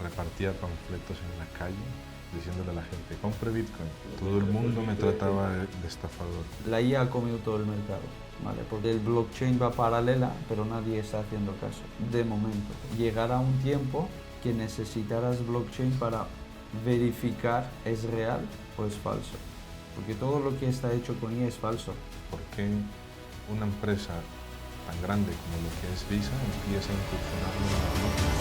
repartía panfletos en la calle diciéndole a la gente, compre Bitcoin. Todo el mundo me trataba de estafador. La IA ha comido todo el mercado, ¿vale? Porque el blockchain va paralela, pero nadie está haciendo caso, de momento. Llegará un tiempo que necesitarás blockchain para verificar es real o es falso. Porque todo lo que está hecho con IA es falso. ¿Por qué una empresa tan grande como lo que es Visa empieza a incursionar en la blockchain?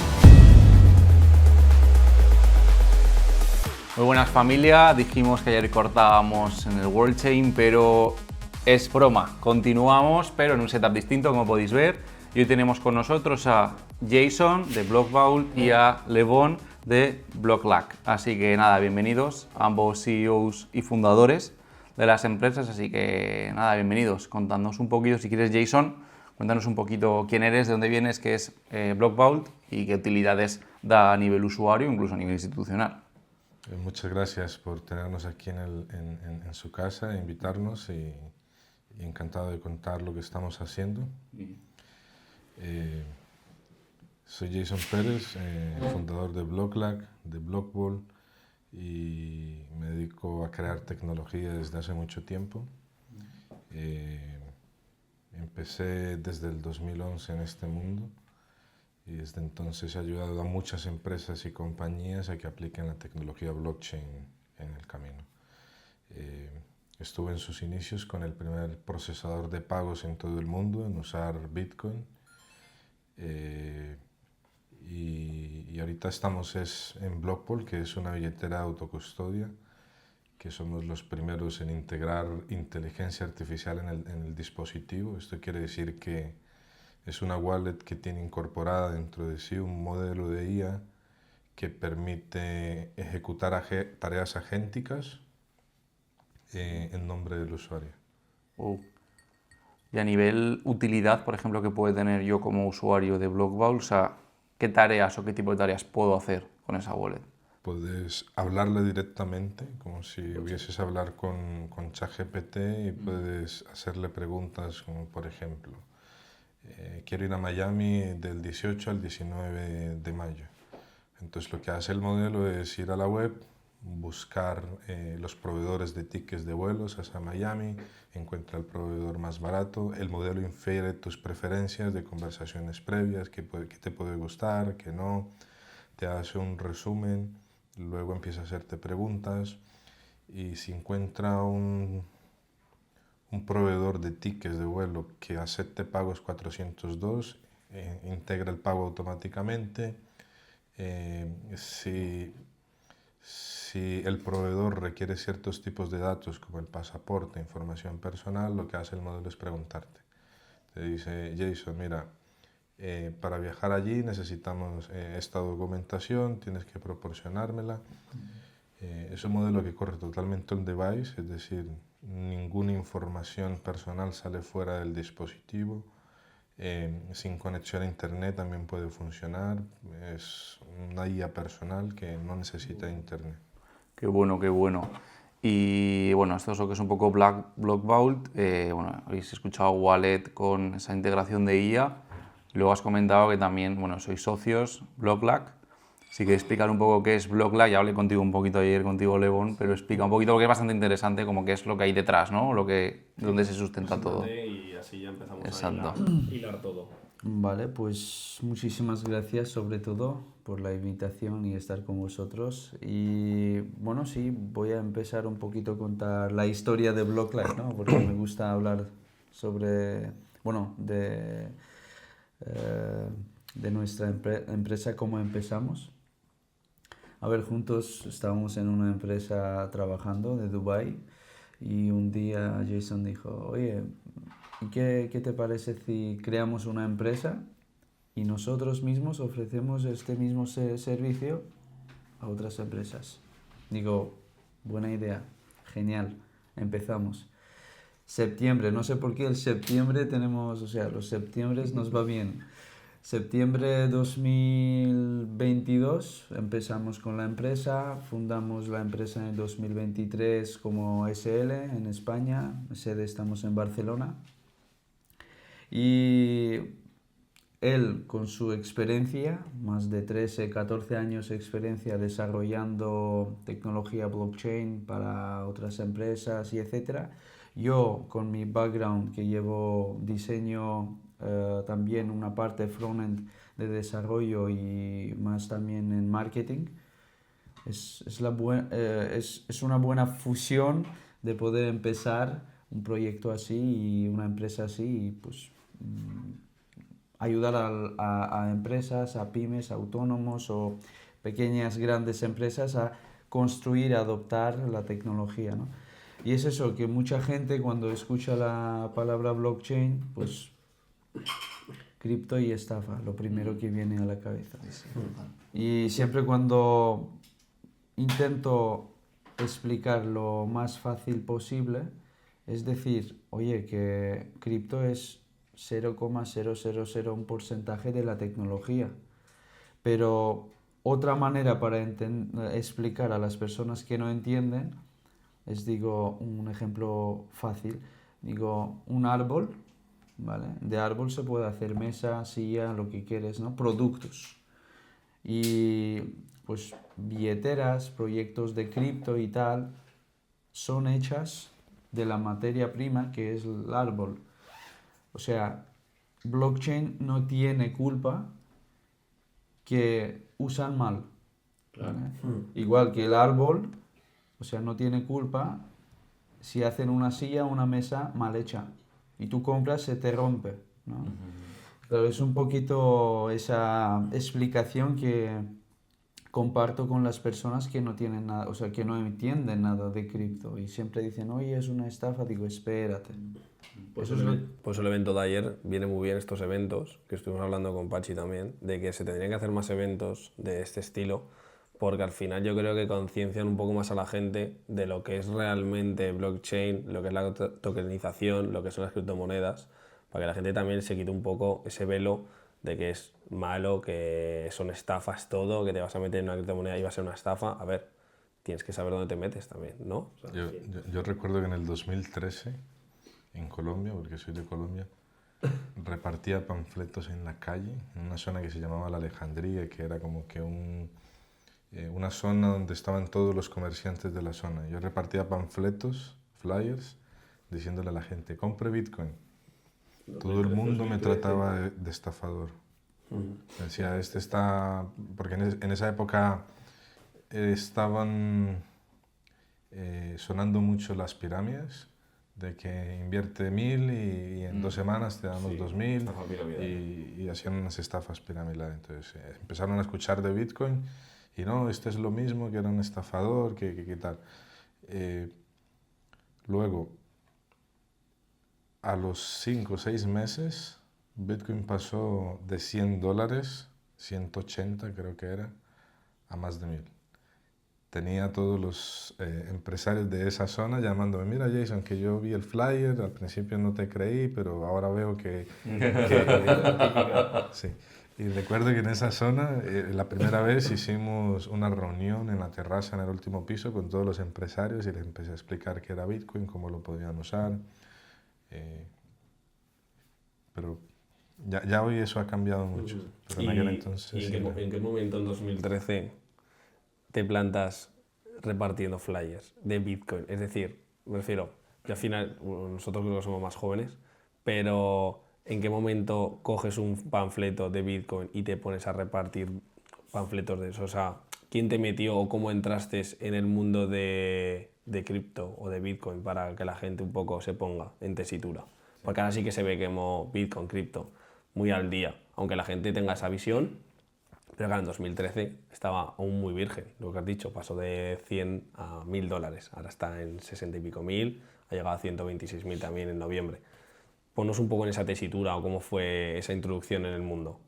Muy buenas familia, dijimos que ayer cortábamos en el WorldChain, pero es broma, continuamos pero en un setup distinto como podéis ver y hoy tenemos con nosotros a Jason de BlockVault y a Levon de BlockLac. Así que nada, bienvenidos, ambos CEOs y fundadores de las empresas, así que nada, bienvenidos. Contadnos un poquito, si quieres Jason, cuéntanos un poquito quién eres, de dónde vienes, qué es BlockVault y qué utilidades da a nivel usuario, incluso a nivel institucional. Muchas gracias por tenernos aquí en su casa, invitarnos y encantado de contar lo que estamos haciendo. Soy Jason Pérez, fundador de BlockLac, de BlockVault y me dedico a crear tecnología desde hace mucho tiempo. Empecé desde el 2011 en este mundo. Y desde entonces he ayudado a muchas empresas y compañías a que apliquen la tecnología blockchain en el camino. Estuve en sus inicios con el primer procesador de pagos en todo el mundo en usar Bitcoin. Y ahorita estamos en BlockVault, que es una billetera de autocustodia, que somos los primeros en integrar inteligencia artificial en el dispositivo. Esto quiere decir que es una wallet que tiene incorporada dentro de sí un modelo de IA que permite ejecutar tareas agénticas en nombre del usuario. Y a nivel utilidad, por ejemplo, que puede tener yo como usuario de BlockVault, o sea, ¿qué tareas o qué tipo de tareas puedo hacer con esa wallet? Puedes hablarle directamente, como si hubieses a hablar con ChatGPT y puedes hacerle preguntas como, por ejemplo, quiero ir a Miami del 18 al 19 de mayo. Entonces lo que hace el modelo es ir a la web, buscar los proveedores de tickets de vuelos hacia Miami, encuentra el proveedor más barato, el modelo infiere tus preferencias de conversaciones previas, qué te puede gustar, qué no, te hace un resumen, luego empieza a hacerte preguntas y si encuentra un proveedor de tickets de vuelo que acepte pagos 402, integra el pago automáticamente. Si el proveedor requiere ciertos tipos de datos como el pasaporte, información personal, lo que hace el modelo es preguntarte. Te dice, Jason, mira, para viajar allí necesitamos esta documentación, tienes que proporcionármela. Es un modelo que corre totalmente on device, es decir, ninguna información personal sale fuera del dispositivo. Sin conexión a internet también puede funcionar. Es una IA personal que no necesita internet. Qué bueno, qué bueno. Y bueno, esto es lo que es un poco BlockVault. Bueno, habéis escuchado Wallet con esa integración de IA. Luego has comentado que también, bueno, sois socios, BlockLac. Si quieres explicar un poco qué es BlockLac, ya hablé contigo un poquito ayer, contigo Levon, pero explica un poquito porque es bastante interesante, como qué es lo que hay detrás, ¿no? Dónde se sustenta todo. Y así ya empezamos Exacto. a hilar todo. Vale, pues muchísimas gracias sobre todo por la invitación y estar con vosotros. Y bueno, sí, voy a empezar un poquito a contar la historia de BlockLac, ¿no? Porque me gusta hablar sobre, bueno, de nuestra empresa, cómo empezamos. A ver, juntos estábamos en una empresa trabajando de Dubái y un día Jason dijo, oye, ¿qué te parece si creamos una empresa y nosotros mismos ofrecemos este mismo servicio a otras empresas? Digo, buena idea, genial, empezamos. Septiembre, no sé por qué el septiembre tenemos, o sea, los septiembres nos va bien. Septiembre 2022 empezamos con la empresa, fundamos la empresa en 2023 como SL en España, sede estamos en Barcelona. Y él con su experiencia, más de 13, 14 años de experiencia desarrollando tecnología blockchain para otras empresas y etcétera. Yo con mi background que llevo diseño, también una parte frontend de desarrollo y más también en marketing. Es una buena fusión de poder empezar un proyecto así y una empresa así y pues ayudar a empresas, a pymes, autónomos o pequeñas, grandes empresas a construir, a adoptar la tecnología, ¿no? Y es eso, que mucha gente cuando escucha la palabra blockchain, pues cripto y estafa, lo primero que viene a la cabeza. Y siempre cuando intento explicar lo más fácil posible, es decir, oye, que cripto es 0,0001% de la tecnología. Pero otra manera para explicar a las personas que no entienden es, digo, un ejemplo fácil. Digo, un árbol, ¿vale? De árbol se puede hacer mesa, silla, lo que quieres, ¿no? Productos. Y pues billeteras, proyectos de cripto y tal, son hechas de la materia prima que es el árbol. O sea, blockchain no tiene culpa que usan mal. ¿Vale? Igual que el árbol, o sea, no tiene culpa si hacen una silla o una mesa mal hecha. Y tú compras, se te rompe, ¿no? Pero es un poquito esa explicación que comparto con las personas que no tienen nada, o sea, que no entienden nada de cripto y siempre dicen, oye, es una estafa. Digo, espérate. Pues el evento de ayer viene muy bien, estos eventos, que estuvimos hablando con Pachi también, de que se tendrían que hacer más eventos de este estilo, porque al final yo creo que conciencian un poco más a la gente de lo que es realmente blockchain, lo que es la tokenización, lo que son las criptomonedas, para que la gente también se quite un poco ese velo de que es malo, que son estafas todo, que te vas a meter en una criptomoneda y va a ser una estafa. A ver, tienes que saber dónde te metes también, ¿no? O sea, Yo recuerdo que en el 2013, en Colombia, porque soy de Colombia, repartía panfletos en la calle, en una zona que se llamaba La Alejandría, que era como que una zona donde estaban todos los comerciantes de la zona. Yo repartía panfletos, flyers, diciéndole a la gente, compre Bitcoin. Todo el mundo me trataba de estafador. Decía, este está... Porque en esa época estaban sonando mucho las pirámides, de que invierte 1000 y en 2 semanas te damos 2000 y hacían unas estafas piramidales. Entonces empezaron a escuchar de Bitcoin y no, este es lo mismo, que era un estafador, que tal. Luego, a los 5 o 6 meses, Bitcoin pasó de $100, 180 creo que era, a más de 1000. Tenía a todos los empresarios de esa zona llamándome, mira Jason, que yo vi el flyer, al principio no te creí, pero ahora veo que sí. Y recuerdo que en esa zona, la primera vez hicimos una reunión en la terraza en el último piso con todos los empresarios y les empecé a explicar qué era Bitcoin, cómo lo podían usar. Pero ya hoy eso ha cambiado mucho. Pero en aquel entonces... ¿Y en qué momento en 2013 te plantas repartiendo flyers de Bitcoin? Es decir, me refiero, que al final nosotros creo que somos más jóvenes, pero ¿en qué momento coges un panfleto de Bitcoin y te pones a repartir panfletos de eso? O sea, ¿quién te metió o cómo entraste en el mundo de cripto o de Bitcoin para que la gente un poco se ponga en tesitura? Porque ahora sí que se ve como Bitcoin, cripto, muy al día, aunque la gente tenga esa visión, pero claro, en 2013 estaba aún muy virgen, lo que has dicho, pasó de 100 a $1000, ahora está en 60 y pico mil, ha llegado a 126.000 también en noviembre. Ponnos un poco en esa tesitura o cómo fue esa introducción en el mundo.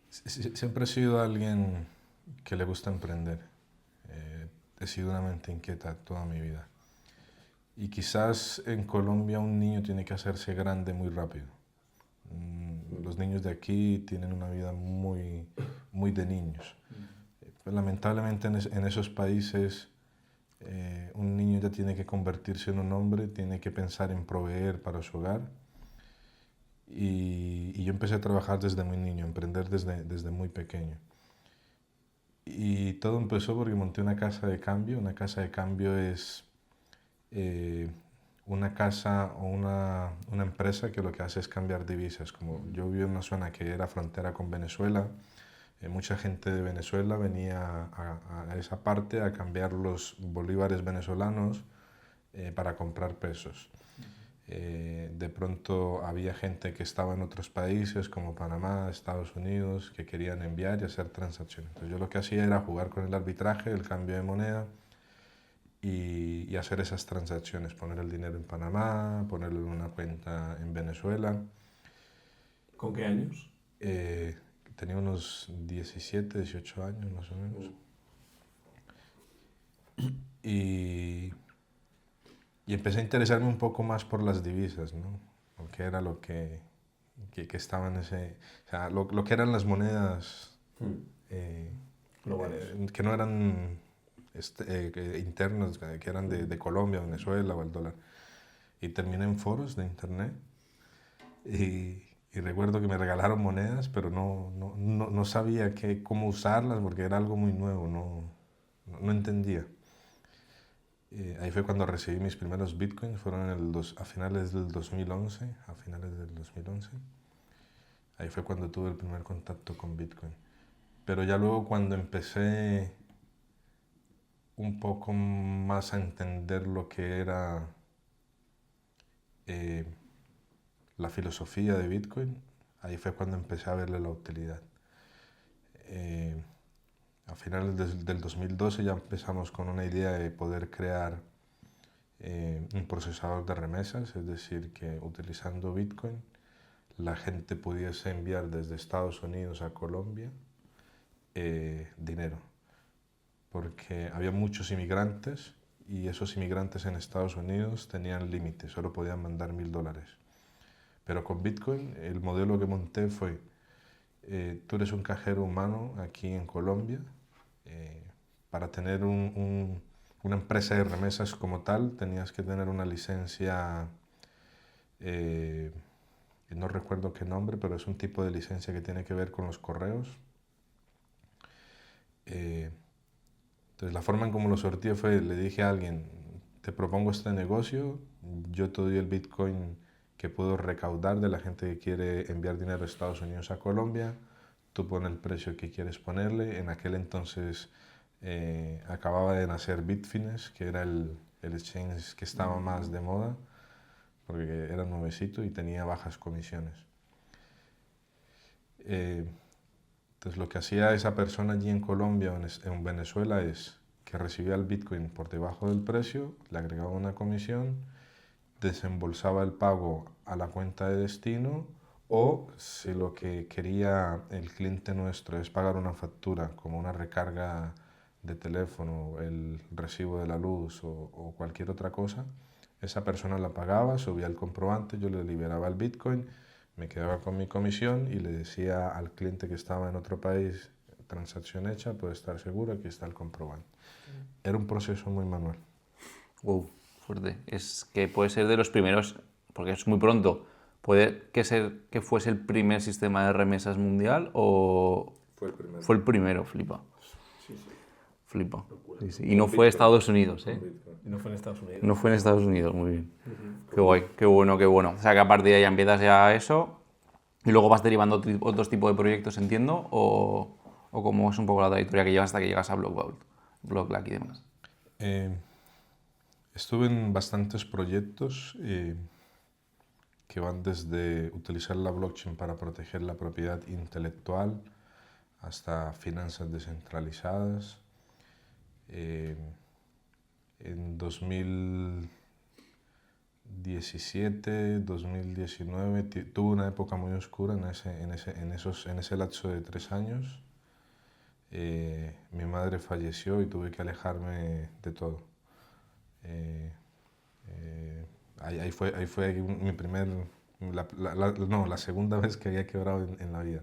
Siempre he sido alguien que le gusta emprender. He sido una mente inquieta toda mi vida. Y quizás en Colombia un niño tiene que hacerse grande muy rápido. Los niños de aquí tienen una vida muy, muy de niños. Lamentablemente en esos países un niño ya tiene que convertirse en un hombre, tiene que pensar en proveer para su hogar. Y yo empecé a trabajar desde muy niño, a emprender desde muy pequeño. Y todo empezó porque monté una casa de cambio. Una casa de cambio es una casa o una empresa que lo que hace es cambiar divisas. Como yo vivo en una zona que era frontera con Venezuela, mucha gente de Venezuela venía a esa parte a cambiar los bolívares venezolanos para comprar pesos. De pronto había gente que estaba en otros países como Panamá, Estados Unidos, que querían enviar y hacer transacciones. Entonces yo lo que hacía era jugar con el arbitraje, el cambio de moneda y hacer esas transacciones, poner el dinero en Panamá, ponerlo en una cuenta en Venezuela. ¿Con qué años? Tenía unos 17, 18 años más o menos. Y empecé a interesarme un poco más por las divisas, ¿no? Porque era lo que estaba en ese... O sea, lo que eran las monedas Globales. que no eran internas, que eran de Colombia, Venezuela o el dólar. Y terminé en foros de internet y recuerdo que me regalaron monedas, pero no sabía cómo usarlas porque era algo muy nuevo, no entendía. Ahí fue cuando recibí mis primeros bitcoins, fueron a finales del 2011, Ahí fue cuando tuve el primer contacto con Bitcoin. Pero ya luego cuando empecé un poco más a entender lo que era la filosofía de Bitcoin, ahí fue cuando empecé a verle la utilidad. A finales del 2012 ya empezamos con una idea de poder crear un procesador de remesas, es decir, que utilizando Bitcoin la gente pudiese enviar desde Estados Unidos a Colombia dinero, porque había muchos inmigrantes y esos inmigrantes en Estados Unidos tenían límites, solo podían mandar $1000. Pero con Bitcoin el modelo que monté fue, tú eres un cajero humano aquí en Colombia, para tener una empresa de remesas como tal tenías que tener una licencia, no recuerdo qué nombre, pero es un tipo de licencia que tiene que ver con los correos. Entonces la forma en cómo lo sorteé fue, le dije a alguien, te propongo este negocio, yo te doy el Bitcoin que puedo recaudar de la gente que quiere enviar dinero de Estados Unidos a Colombia, tú pones el precio que quieres ponerle. En aquel entonces acababa de nacer Bitfinex, que era el exchange que estaba más de moda, porque era nuevecito y tenía bajas comisiones. Entonces lo que hacía esa persona allí en Colombia o en Venezuela es que recibía el Bitcoin por debajo del precio, le agregaba una comisión, desembolsaba el pago a la cuenta de destino, o si lo que quería el cliente nuestro es pagar una factura como una recarga de teléfono, el recibo de la luz o cualquier otra cosa, esa persona la pagaba, subía el comprobante, yo le liberaba el Bitcoin, me quedaba con mi comisión y le decía al cliente que estaba en otro país, transacción hecha, puede estar seguro, aquí está el comprobante. Era un proceso muy manual. Wow, fuerte. Es que puede ser de los primeros, porque es muy pronto, puede que fuese el primer sistema de remesas mundial o Fue el primero. fue el primero, flipa. Sí, sí. Flipa. Sí, sí. Y no fue Estados Unidos, ¿eh? Y no fue en Estados Unidos. No fue en Estados Unidos, muy bien. Qué guay, qué bueno, qué bueno. O sea que a partir de ahí ya empiezas ya eso y luego vas derivando otros tipos de proyectos, entiendo, o cómo es un poco la trayectoria que llevas hasta que llegas a Blockblack y demás. Estuve en bastantes proyectos que van desde utilizar la blockchain para proteger la propiedad intelectual hasta finanzas descentralizadas. En 2017, 2019 tuve una época muy oscura en ese lapso de 3 años. Mi madre falleció y tuve que alejarme de todo. Ahí fue mi la segunda vez que había quebrado en la vida.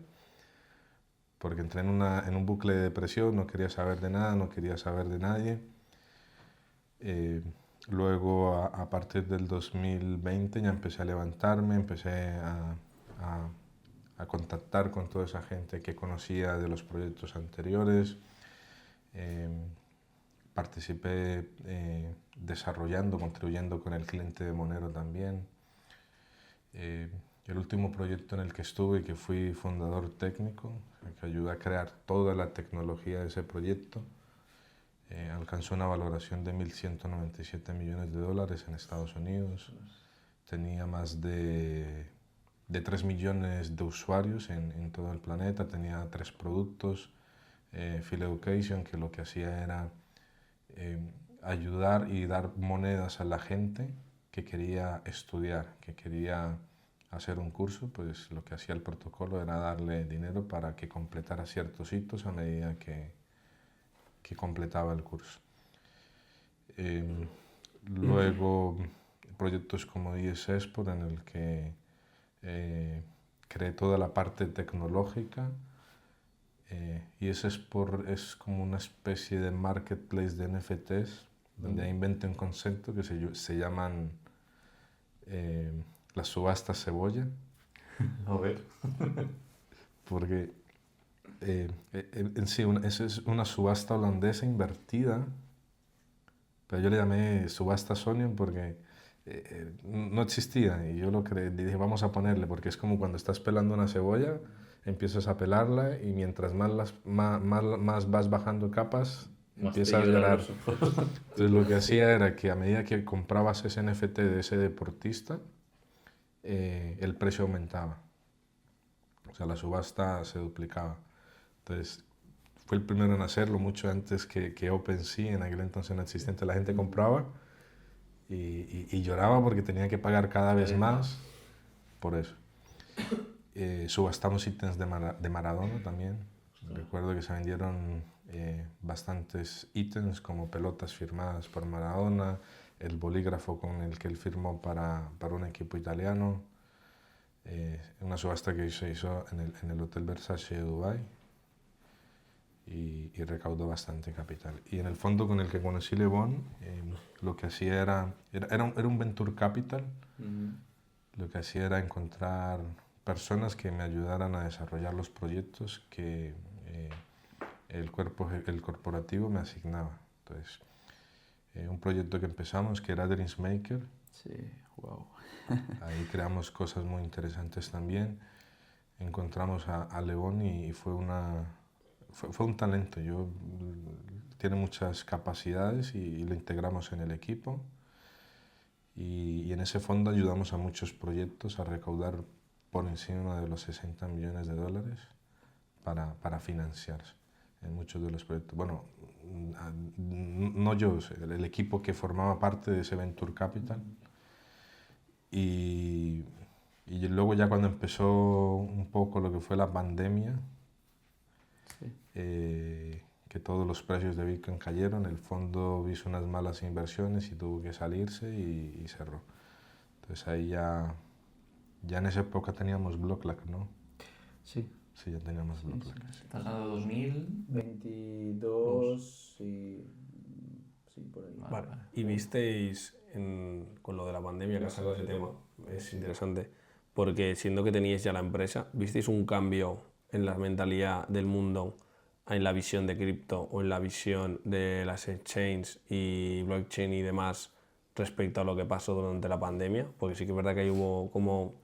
Porque entré en un bucle de depresión, no quería saber de nada, no quería saber de nadie. Luego, a partir del 2020, ya empecé a levantarme, empecé a a contactar con toda esa gente que conocía de los proyectos anteriores. Participé desarrollando, contribuyendo con el cliente de Monero también. El último proyecto en el que estuve, que fui fundador técnico, que ayudé a crear toda la tecnología de ese proyecto, alcanzó una valoración de 1.197 millones de dólares en Estados Unidos. Tenía más de 3 millones de usuarios en todo el planeta, tenía 3 productos. Phil Education, que lo que hacía era ayudar y dar monedas a la gente que quería estudiar, que quería hacer un curso, pues lo que hacía el protocolo era darle dinero para que completara ciertos hitos a medida que completaba el curso. Luego proyectos como IS Export, en el que creé toda la parte tecnológica. IS Export es como una especie de marketplace de NFTs, donde inventé un concepto que se llaman las subastas cebolla. A ver. Porque en sí es una subasta holandesa invertida, pero yo le llamé subasta Sonion porque no existía y yo lo creé, dije vamos a ponerle, porque es como cuando estás pelando una cebolla, empiezas a pelarla y mientras más vas bajando capas, empiezas a llorar. Entonces lo que hacía era que a medida que comprabas ese NFT de ese deportista, el precio aumentaba. O sea, la subasta se duplicaba. Entonces, fue el primero en hacerlo, mucho antes que OpenSea, en aquel entonces no existente. La gente compraba y lloraba porque tenía que pagar cada vez más por eso. Subastamos ítems de Maradona también. Recuerdo que se vendieron bastantes ítems como pelotas firmadas por Maradona, el bolígrafo con el que él firmó para un equipo italiano. Una subasta que se hizo en el Hotel Versace de Dubái y recaudó bastante capital. Y en el fondo con el que conocí Le Bon, lo que hacía era un venture capital. Lo que hacía era encontrar personas que me ayudaran a desarrollar los proyectos que el corporativo me asignaba. Entonces, un proyecto que empezamos que era Dreams Maker. Sí, wow. Ahí creamos cosas muy interesantes también. Encontramos a León y fue un talento. Tiene muchas capacidades y lo integramos en el equipo. Y en ese fondo ayudamos a muchos proyectos a recaudar por encima de los 60 millones de dólares para financiarse en muchos de los proyectos. Bueno, no yo, el equipo que formaba parte de ese Venture Capital. Y luego ya cuando empezó un poco lo que fue la pandemia, Sí. que todos los precios de Bitcoin cayeron, el fondo hizo unas malas inversiones y tuvo que salirse y cerró. Entonces ahí ya en esa época teníamos Blocklac, ¿no? Sí. Sí, ya teníamos Blocklac. ¿Estás hablando de 2000? 22 y... Sí, por ahí. Vale. Y visteis, con lo de la pandemia que has sacado ese tema, es interesante, porque siendo que teníais ya la empresa, ¿visteis un cambio en la mentalidad del mundo, en la visión de cripto o en la visión de las exchanges y blockchain y demás respecto a lo que pasó durante la pandemia? Porque sí que es verdad que ahí hubo como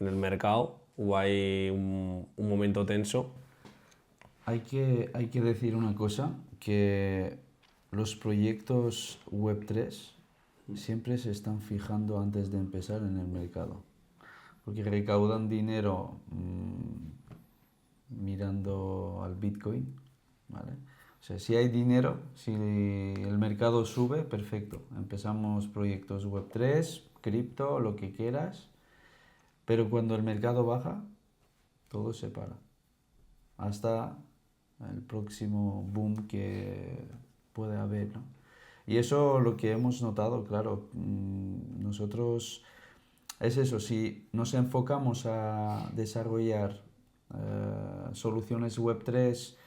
en el mercado, hubo ahí un momento tenso. Hay que decir una cosa, que los proyectos Web3 siempre se están fijando antes de empezar en el mercado, porque recaudan dinero mirando al Bitcoin, ¿vale? O sea, si hay dinero, si el mercado sube, perfecto. Empezamos proyectos Web3, cripto, lo que quieras, pero cuando el mercado baja, todo se para. Hasta el próximo boom que puede haber, ¿no? Y eso lo que hemos notado, claro, nosotros es eso, si nos enfocamos a desarrollar soluciones Web3,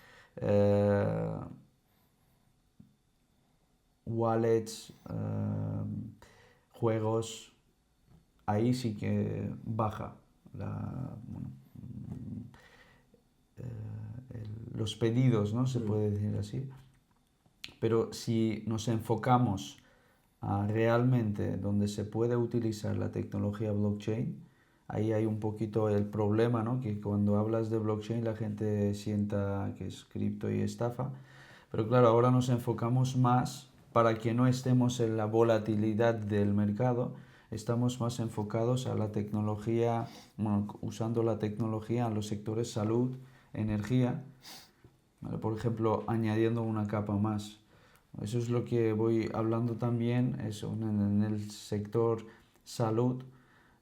wallets, juegos, ahí sí que baja los pedidos, ¿no? Se puede decir así. Pero si nos enfocamos a realmente donde se puede utilizar la tecnología blockchain, ahí hay un poquito el problema, ¿no? Que cuando hablas de blockchain la gente sienta que es cripto y estafa. Pero claro, ahora nos enfocamos más para que no estemos en la volatilidad del mercado, estamos más enfocados a la tecnología, bueno, usando la tecnología en los sectores salud, energía, ¿vale? Por ejemplo, añadiendo una capa más. Eso es lo que voy hablando también, en el sector salud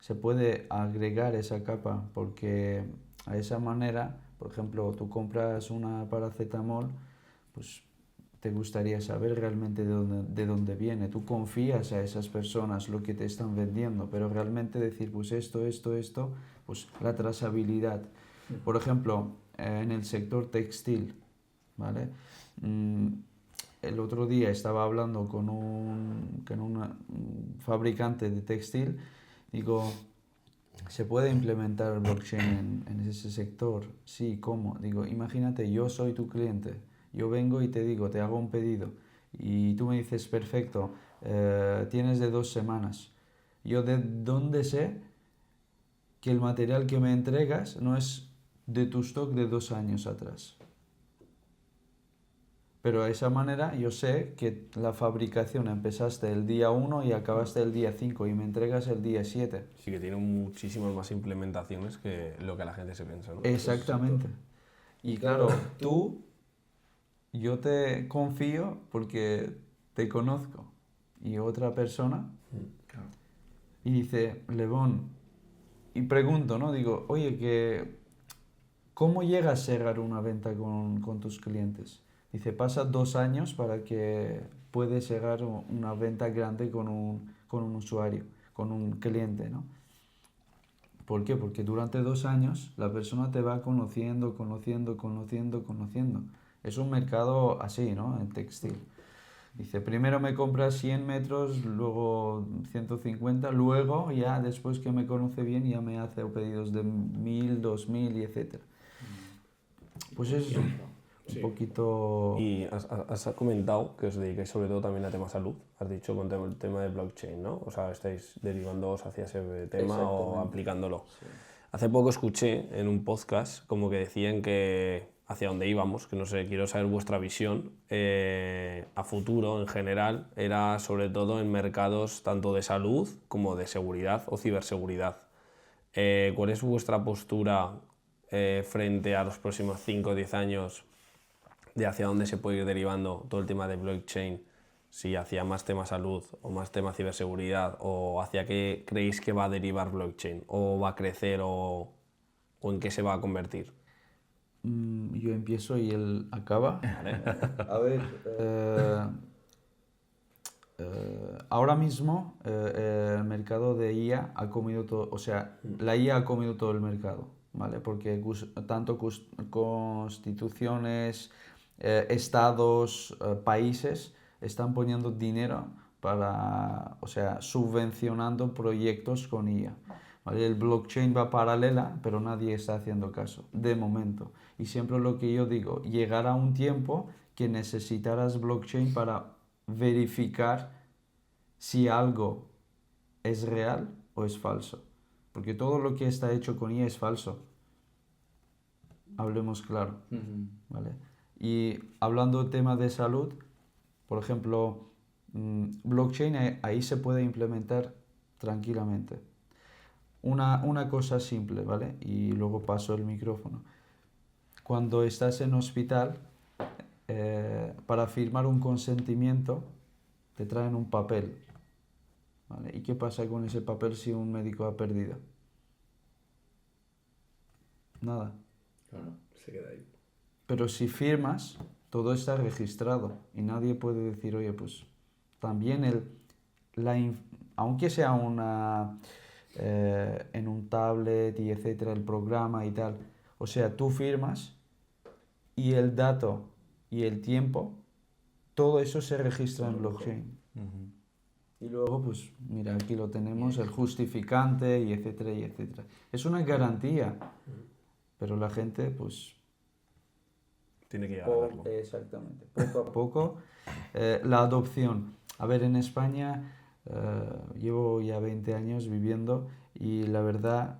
se puede agregar esa capa porque a esa manera, por ejemplo, tú compras una paracetamol, pues te gustaría saber realmente de dónde viene. Tú confías a esas personas lo que te están vendiendo, pero realmente decir, pues esto, pues la trazabilidad. Por ejemplo, en el sector textil, ¿vale? El otro día estaba hablando con un fabricante de textil, digo, ¿se puede implementar blockchain en ese sector? Sí, ¿cómo? Digo, imagínate, yo soy tu cliente, yo vengo y te digo, te hago un pedido y tú me dices, perfecto, tienes de 2 semanas. Yo de dónde sé que el material que me entregas no es de tu stock de 2 años atrás. Pero de esa manera yo sé que la fabricación empezaste el día 1 y acabaste el día 5 y me entregas el día 7. Sí que tiene muchísimas más implementaciones que lo que la gente se piensa, ¿no? Exactamente. Y claro, yo te confío porque te conozco. Y otra persona, y dice, Levón, y pregunto, ¿no? Digo, oye, ¿cómo llegas a cerrar una venta con tus clientes? Dice, pasa 2 años para que puedes llegar una venta grande con un usuario, con un cliente, ¿no? ¿Por qué? Porque durante 2 años la persona te va conociendo. Es un mercado así, ¿no? En textil. Dice, primero me compras 100 metros, luego 150, luego ya después que me conoce bien ya me hace pedidos de 1000, 2000 y etcétera. Pues es un poquito... Y has comentado que os dedicáis sobre todo también a tema salud. Has dicho con el tema de blockchain, ¿no? O sea, estáis derivándoos hacia ese tema o aplicándolo. Sí. Hace poco escuché en un podcast como que decían que hacia dónde íbamos, que no sé, quiero saber vuestra visión a futuro en general, era sobre todo en mercados tanto de salud como de seguridad o ciberseguridad. ¿Cuál es vuestra postura frente a los próximos 5 o 10 años de hacia dónde se puede ir derivando todo el tema de blockchain? Si hacia más tema salud o más tema ciberseguridad, o hacia qué creéis que va a derivar blockchain, o va a crecer, o en qué se va a convertir. Yo empiezo y él acaba. A ver, ahora mismo el mercado de IA ha comido todo, o sea, la IA ha comido todo el mercado, ¿vale? Porque tanto constituciones, estados, países están poniendo dinero para, o sea, subvencionando proyectos con IA. ¿Vale? El blockchain va paralela, pero nadie está haciendo caso, de momento. Y siempre lo que yo digo, llegará un tiempo que necesitarás blockchain para verificar si algo es real o es falso. Porque todo lo que está hecho con IA es falso. Hablemos claro. ¿Vale? Y hablando del tema de salud, por ejemplo, blockchain ahí se puede implementar tranquilamente. Una cosa simple, ¿vale? Y luego paso el micrófono. Cuando estás en hospital, para firmar un consentimiento, te traen un papel, ¿vale? ¿Y qué pasa con ese papel si un médico ha perdido? Nada. Claro, se queda ahí. Pero si firmas, todo está registrado y nadie puede decir, oye, pues también aunque sea en un tablet y etcétera, el programa y tal, o sea, tú firmas y el dato y el tiempo, todo eso se registra en blockchain. Y luego, pues mira, aquí lo tenemos, el justificante y etcétera y etcétera. Es una garantía, pero la gente, pues Tiene que llegar a verlo. exactamente, poco a poco. La adopción. A ver, en España llevo ya 20 años viviendo y la verdad,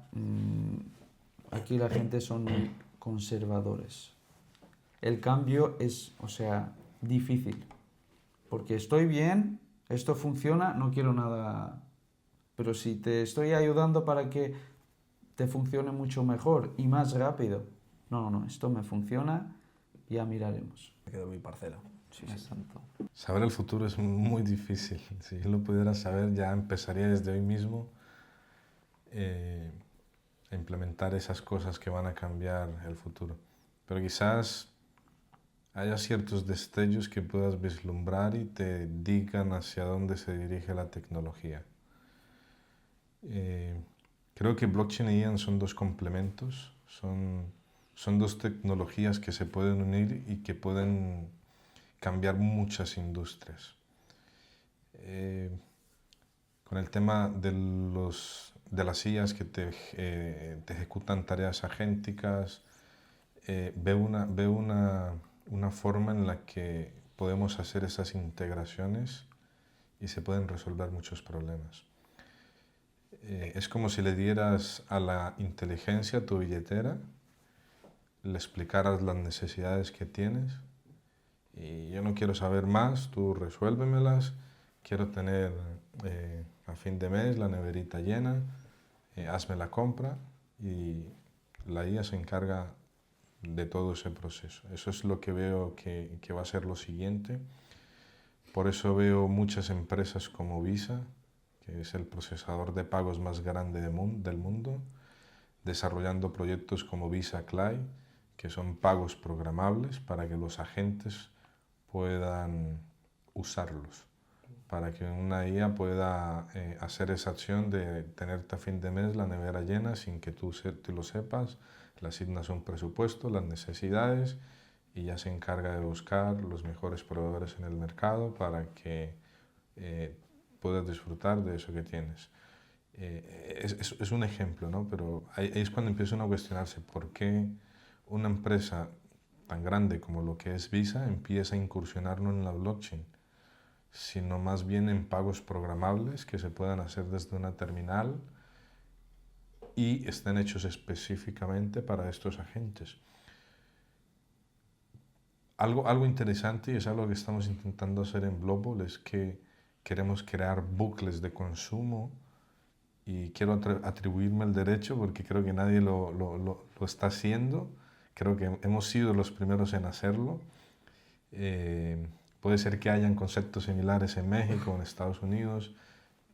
aquí la gente son muy conservadores. El cambio es, o sea, difícil. Porque estoy bien, esto funciona, no quiero nada. Pero si te estoy ayudando para que te funcione mucho mejor y más rápido, no, esto me funciona, ya miraremos. Me quedo en mi parcela. Exacto. Saber el futuro es muy difícil. Si yo lo pudiera saber, ya empezaría desde hoy mismo a implementar esas cosas que van a cambiar el futuro. Pero quizás haya ciertos destellos que puedas vislumbrar y te digan hacia dónde se dirige la tecnología. Creo que blockchain y IAN son dos complementos, son dos tecnologías que se pueden unir y que pueden cambiar muchas industrias. Con el tema de las IAs que te ejecutan tareas agénticas, veo una forma en la que podemos hacer esas integraciones y se pueden resolver muchos problemas. Es como si le dieras a la inteligencia tu billetera, le explicaras las necesidades que tienes y yo no quiero saber más, tú resuélvemelas, quiero tener a fin de mes la neverita llena, hazme la compra y la IA se encarga de todo ese proceso. Eso es lo que veo que va a ser lo siguiente. Por eso veo muchas empresas como Visa, que es el procesador de pagos más grande del mundo, desarrollando proyectos como Visa Clay, que son pagos programables para que los agentes puedan usarlos, para que una IA pueda hacer esa acción de tenerte a fin de mes la nevera llena sin que tú lo sepas, le asignas un presupuesto, las necesidades y ya se encarga de buscar los mejores proveedores en el mercado para que puedas disfrutar de eso que tienes. Es un ejemplo, ¿no? Pero ahí es cuando empiezan a cuestionarse por qué una empresa tan grande como lo que es Visa empieza a incursionar no en la blockchain, sino más bien en pagos programables que se puedan hacer desde una terminal y estén hechos específicamente para estos agentes. Algo interesante y es algo que estamos intentando hacer en Global es que queremos crear bucles de consumo y quiero atribuirme el derecho porque creo que nadie lo está haciendo. Creo que hemos sido los primeros en hacerlo. Puede ser que hayan conceptos similares en México o en Estados Unidos,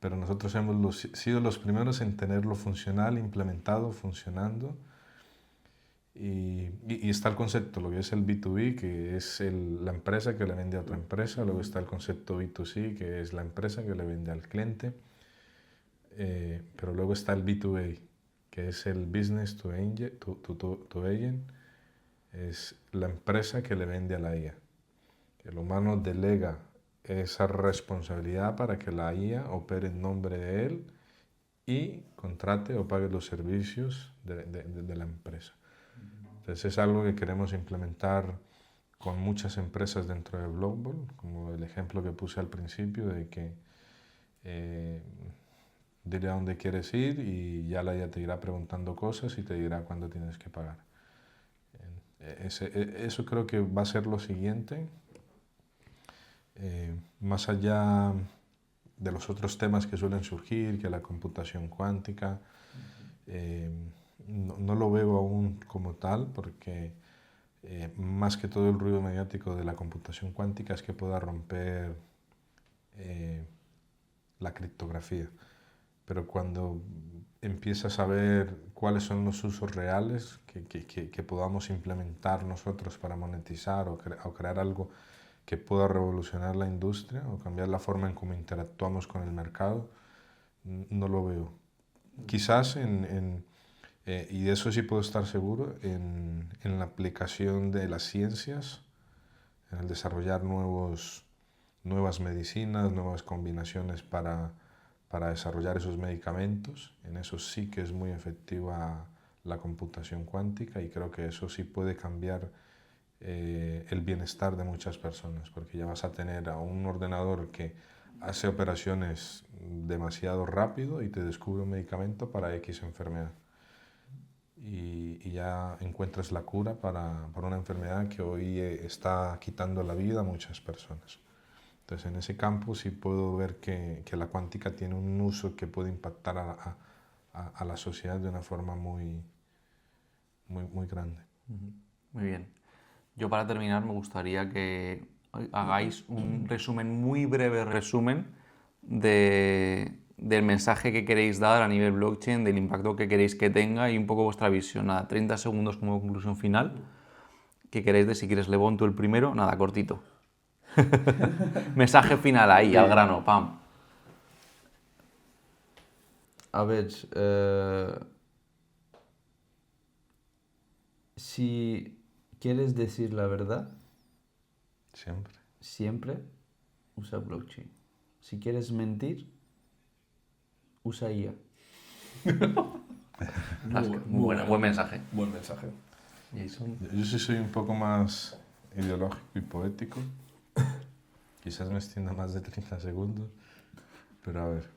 pero nosotros hemos sido los primeros en tenerlo funcional, implementado, funcionando. Y está el concepto, lo que es el B2B, que es la empresa que le vende a otra empresa. Luego está el concepto B2C, que es la empresa que le vende al cliente. Pero luego está el B2A, que es el Business to Agent, es la empresa que le vende a la IA. El humano delega esa responsabilidad para que la IA opere en nombre de él y contrate o pague los servicios de la empresa. Entonces es algo que queremos implementar con muchas empresas dentro de Blockball, como el ejemplo que puse al principio de que dile a dónde quieres ir y ya la IA te irá preguntando cosas y te dirá cuándo tienes que pagar. Eso creo que va a ser lo siguiente. Más allá de los otros temas que suelen surgir, que la computación cuántica, no lo veo aún como tal porque más que todo el ruido mediático de la computación cuántica es que pueda romper la criptografía. Pero cuando empiezas a ver cuáles son los usos reales que podamos implementar nosotros para monetizar o crear algo que pueda revolucionar la industria o cambiar la forma en cómo interactuamos con el mercado, no lo veo. Quizás y de eso sí puedo estar seguro, en la aplicación de las ciencias, en el desarrollar nuevos nuevas medicinas, nuevas combinaciones para desarrollar esos medicamentos. En eso sí que es muy efectiva la computación cuántica y creo que eso sí puede cambiar el bienestar de muchas personas, porque ya vas a tener a un ordenador que hace operaciones demasiado rápido y te descubre un medicamento para X enfermedad. Y ya encuentras la cura para una enfermedad que hoy está quitando la vida a muchas personas. Entonces, en ese campo sí puedo ver que la cuántica tiene un uso que puede impactar a la sociedad de una forma muy grande. Muy bien. Yo para terminar me gustaría que hagáis un resumen, muy breve resumen del mensaje que queréis dar a nivel blockchain, del impacto que queréis que tenga y un poco vuestra visión. Nada, 30 segundos como conclusión final. ¿Qué queréis decir? Si quieres levanto el primero, nada, cortito. Mensaje final ahí, al grano, pam. A ver, si quieres decir la verdad, Siempre. siempre usa blockchain. Si quieres mentir, usa IA. Muy buena, buen mensaje. Buen mensaje. Jason. Yo sí soy un poco más ideológico y poético. Quizás me extienda más de 30 segundos, pero a ver.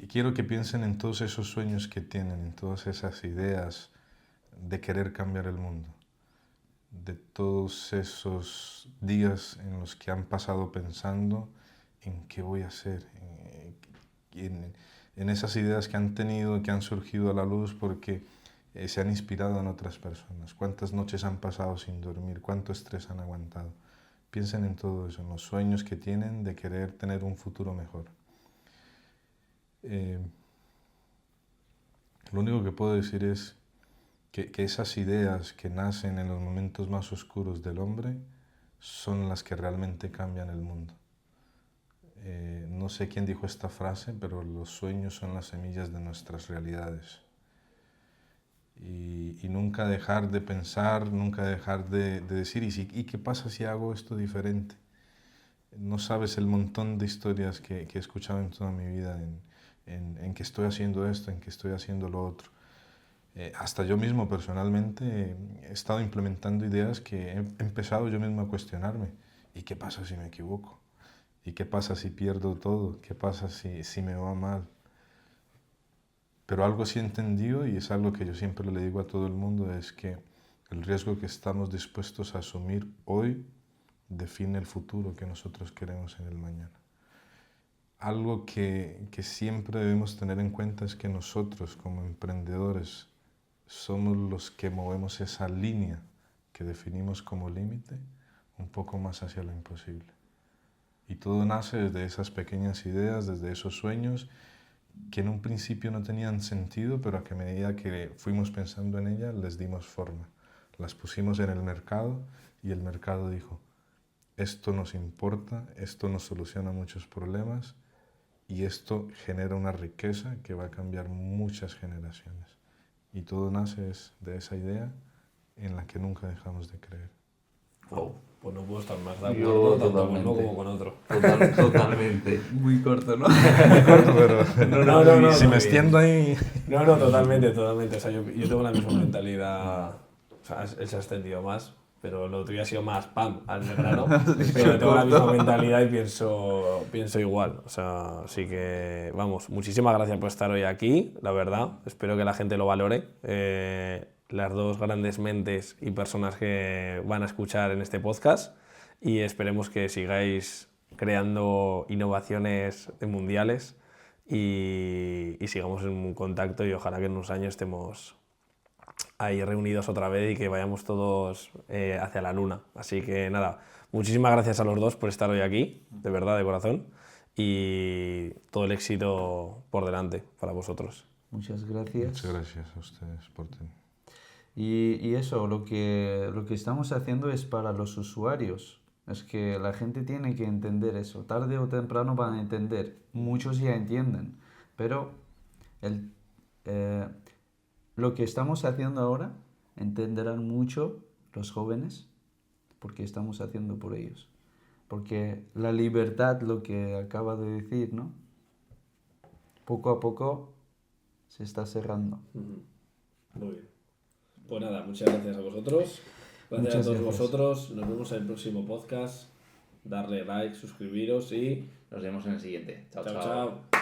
Quiero que piensen en todos esos sueños que tienen, en todas esas ideas de querer cambiar el mundo, de todos esos días en los que han pasado pensando en qué voy a hacer, en esas ideas que han tenido, que han surgido a la luz porque se han inspirado en otras personas. ¿Cuántas noches han pasado sin dormir? ¿Cuánto estrés han aguantado? Piensen en todo eso, en los sueños que tienen de querer tener un futuro mejor. Lo único que puedo decir es que esas ideas que nacen en los momentos más oscuros del hombre son las que realmente cambian el mundo. No sé quién dijo esta frase, pero los sueños son las semillas de nuestras realidades. Y nunca dejar de pensar, nunca dejar de decir, ¿y qué pasa si hago esto diferente? No sabes el montón de historias que he escuchado en toda mi vida en que estoy haciendo esto, en que estoy haciendo lo otro. Hasta yo mismo personalmente he estado implementando ideas que he empezado yo mismo a cuestionarme. ¿Y qué pasa si me equivoco? ¿Y qué pasa si pierdo todo? ¿Qué pasa si me va mal? Pero algo sí he entendido, y es algo que yo siempre le digo a todo el mundo, es que el riesgo que estamos dispuestos a asumir hoy define el futuro que nosotros queremos en el mañana. Algo que siempre debemos tener en cuenta es que nosotros como emprendedores somos los que movemos esa línea que definimos como límite un poco más hacia lo imposible. Y todo nace desde esas pequeñas ideas, desde esos sueños que en un principio no tenían sentido, pero a que medida que fuimos pensando en ellas les dimos forma. Las pusimos en el mercado y el mercado dijo, esto nos importa, esto nos soluciona muchos problemas y esto genera una riqueza que va a cambiar muchas generaciones. Y todo nace de esa idea en la que nunca dejamos de creer. Wow. Pues no puedo estar más de Yo acuerdo, tanto con totalmente. uno como con otro. Totalmente. Muy corto, ¿no? No, Si me muy extiendo ahí... No, totalmente. O sea, yo tengo la misma mentalidad. O sea, él se ha extendido más, pero lo tuyo ha sido más pam, al grano. Pero tengo la misma mentalidad y pienso igual. O sea, así que, vamos, muchísimas gracias por estar hoy aquí, la verdad. Espero que la gente lo valore. Las dos grandes mentes y personas que van a escuchar en este podcast. Y esperemos que sigáis creando innovaciones mundiales y sigamos en contacto y ojalá que en unos años estemos ahí reunidos otra vez y que vayamos todos hacia la luna. Así que nada, muchísimas gracias a los dos por estar hoy aquí, de verdad, de corazón, y todo el éxito por delante para vosotros. Muchas gracias. Muchas gracias a ustedes por tener. Y eso, lo que estamos haciendo es para los usuarios. Es que la gente tiene que entender eso. Tarde o temprano van a entender. Muchos ya entienden. Pero lo que estamos haciendo ahora entenderán mucho los jóvenes, porque estamos haciendo por ellos. Porque la libertad, lo que acaba de decir, ¿no? Poco a poco se está cerrando. Muy bien. Pues nada, muchas gracias a vosotros. Gracias Muchas a todos gracias. vosotros. Nos vemos en el próximo podcast. Darle like, suscribiros y Nos vemos en el siguiente. Chao, chao, chao. chao.